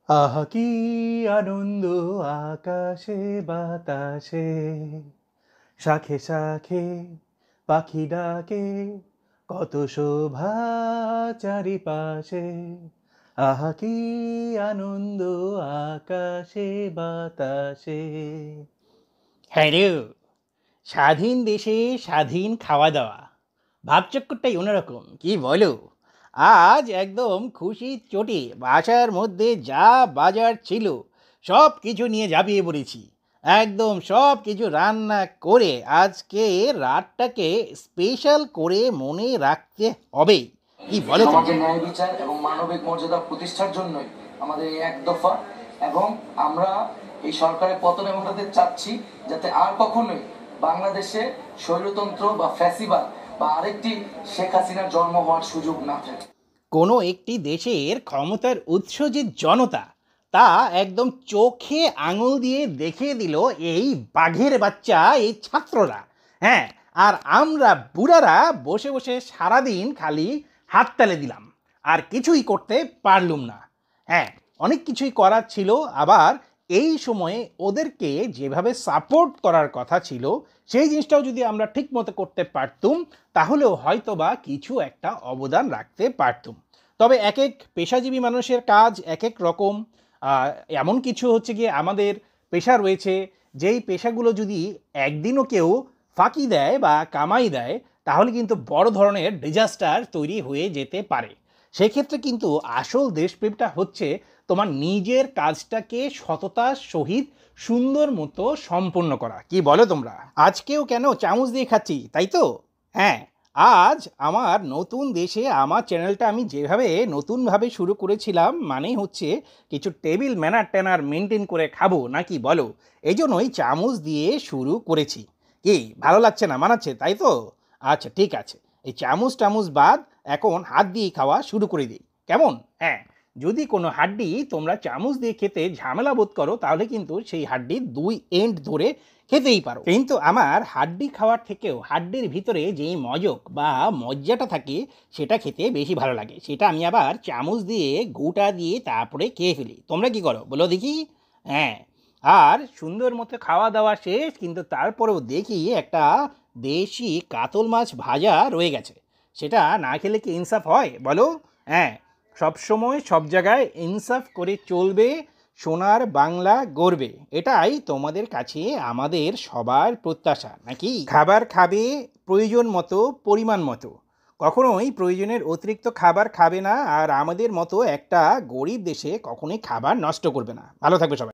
আহা কি আনন্দ আকাশে বাতাসে, শাখে শাখে পাখি ডাকে, কত শোভা চারিপাশে। আহা কি আনন্দ আকাশে বাতাসে। হ্যাঁ রে, স্বাধীন দেশে স্বাধীন খাওয়া দাওয়া, ভাবচক্করটাই অন্যরকম, কি বলো? আজ একদম খুশির চোটে বাসার মধ্যে যা বাজার ছিল সব কিছু নিয়ে ঝাঁপিয়ে পড়েছি। একদম সব কিছু রান্না করে আজকে রাতটাকে স্পেশাল করে মনে রাখতে হবে। কি বলো তুমি? সমাজের ন্যায় বিচার এবং মানবিক মর্যাদা প্রতিষ্ঠার জন্যই আমাদের এই এক দফা, এবং আমরা এই সরকারের পতন ঘটাতে চাচ্ছি যাতে আর কখনোই বাংলাদেশে স্বৈরতন্ত্র বা ফ্যাসিবাদ বা আরেকটি শেখ হাসিনার জন্ম হওয়ার সুযোগ না থাকে। কোনো একটি দেশের ক্ষমতার উৎস যে জনতা, তা একদম চোখে আঙুল দিয়ে দেখিয়ে দিল এই বাঘের বাচ্চা, এই ছাত্ররা। হ্যাঁ, আর আমরা বুড়ারা বসে বসে সারাদিন খালি হাততালি দিলাম, আর কিছুই করতে পারলুম না। হ্যাঁ, অনেক কিছুই করার ছিল, আবার এই সময়ে ওদেরকে যেভাবে সাপোর্ট করার কথা ছিল সেই জিনিসটাও যদি আমরা ঠিক মতো করতে পারতুম, তাহলেও হয়তো বা কিছু একটা অবদান রাখতে পারতুম। তবে এক এক পেশাজীবী মানুষের কাজ এক এক রকম। এমন কিছু হচ্ছে গিয়ে আমাদের পেশা রয়েছে, যেই পেশাগুলো যদি একদিনও কেউ ফাঁকি দেয় বা কামাই দেয়, তাহলে কিন্তু বড় ধরনের ডিজাস্টার তৈরি হয়ে যেতে পারে। সেক্ষেত্রে কিন্তু আসল দেশপ্রেমটা হচ্ছে তোমার নিজের কাজটাকে সততার সহিত সুন্দর মতো সম্পন্ন করা। কি বলো তোমরা? আজকেও কেন চামচ দিয়ে খাচ্ছি, তাই তো? হ্যাঁ, আজ আমার নতুন দেশে আমার চ্যানেলটা আমি যেভাবে নতুনভাবে শুরু করেছিলাম, মানে হচ্ছে কিছু টেবিল ম্যানার ট্যানার মেনটেন করে খাবো, নাকি বলো? এই জন্যই চামচ দিয়ে শুরু করেছি। কি ভালো লাগছে না, মানাচ্ছে তাই তো? আচ্ছা ঠিক আছে, এই চামচ টামচ বাদ এখন হাত দিয়ে খাওয়া শুরু করে দিই, কেমন? হ্যাঁ, যদি কোনো হাড্ডি তোমরা চামচ দিয়ে খেতে ঝামেলা বোধ করো, তাহলে কিন্তু সেই হাড্ডির দুই এন্ড ধরে খেতেই পারো। কিন্তু আমার হাড্ডি খাওয়ার থেকেও হাড্ডির ভিতরে যেই মজক বা মজ্জাটা থাকে সেটা খেতে বেশি ভালো লাগে। সেটা আমি আবার চামচ দিয়ে গোটা দিয়ে তারপরে খেয়ে ফেলি। তোমরা কি করো বলো দেখি? হ্যাঁ, আর সুন্দর মতো খাওয়া দাওয়া শেষ, কিন্তু তারপরেও দেখি একটা দেশি কাতল মাছ ভাজা রয়ে গেছে। সেটা না খেলে কি ইনসাফ হয় বলো? হ্যাঁ, সবসময় সব জায়গায় ইনসাফ করে চলবে, সোনার বাংলা গড়বে, এটাই তোমাদের কাছে আমাদের সবার প্রত্যাশা, নাকি? খাবার খাবে প্রয়োজন মতো, পরিমাণ মতো, কখনোই প্রয়োজনের অতিরিক্ত খাবার খাবে না, আর আমাদের মতো একটা গরিব দেশে কখনোই খাবার নষ্ট করবে না। ভালো থাকবে সবাই।